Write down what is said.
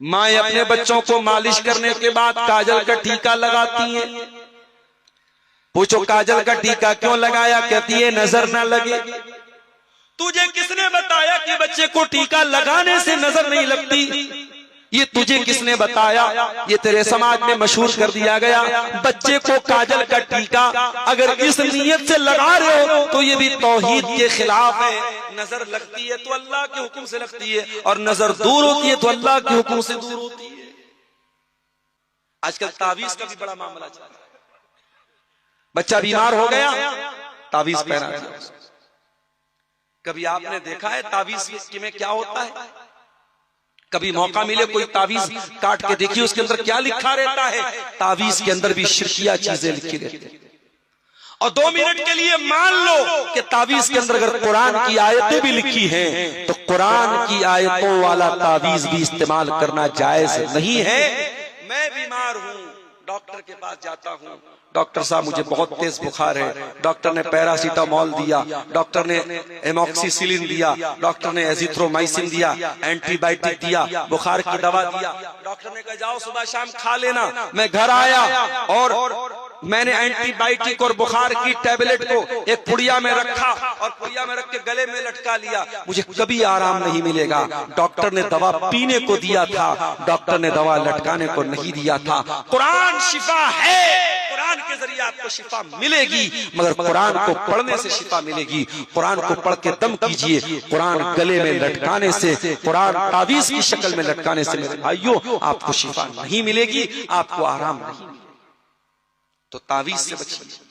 माएं अपने बच्चों को मालिश करने के बाद काजल का टीका लगाती हैं। पूछो काजल का टीका क्यों लगाया? कहती है नजर ना लगे। तुझे किसने बताया कि बच्चे को टीका लगाने से नजर नहीं लगती? ये तुझे किसने बताया? ये तेरे समाज में मशहूर कर दिया गया। बच्चे को काजल का टीका अगर इस नीयत से लगा रहे हो तो ये भी तौहीद के खिलाफ है। नजर लगती है तो अल्लाह के हुक्म से लगती है, और नजर दूर होती है तो अल्लाह के हुक्म से दूर होती है। आजकल तावीज का भी बड़ा मामला चल रहा है। बच्चा बीमार हो गया, तावीज पहना दिया। कभी आपने देखा है तावीज में क्या होता है? कभी मौका मिले कोई तावीज काट के देखिए उसके अंदर क्या लिखा रहता है। तावीज के अंदर भी शिर्किया चीजें लिखी रहती है। और 2 मिनट के लिए मान लो कि तावीज के अंदर अगर कुरान की आयतें भी लिखी हैं तो कुरान की आयतों वाला तावीज भी इस्तेमाल करना जायज नहीं है। मैं बीमार हूं, डॉक्टर के पास जाता हूं, डॉक्टर साहब मुझे बहुत तेज बुखार है, डॉक्टर ने पैरासीटामोल दिया, डॉक्टर ने एमॉक्सिसिलिन दिया, डॉक्टर ने एजिथ्रोमाइसिन दिया, एंटीबायोटिक दिया, बुखार की दवा दिया। डॉक्टर ने कहा जाओ सुबह शाम खा लेना। मैं घर आया और मैंने एंटीबायोटिक और बुखार की टैबलेट को एक पुड़िया में रखा और पुड़िया में रख के गले में लटका लिया। मुझे कभी आराम नहीं मिलेगा। डॉक्टर ने दवा पीने को दिया था, डॉक्टर ने दवा लटकाने को नहीं दिया था। कुरान शिफा है, कुरान के जरिए आपको शिफा मिलेगी, मगर कुरान को पढ़ने से शिफा मिलेगी। कुरान को पढ़ के दम कीजिए। कुरान गले में लटकाने से, कुरान तावीज की शक्ल में लटकाने से मेरे भाइयों आपको शिफा नहीं मिलेगी, आपको आराम नहीं। तो तावीज से बचिए।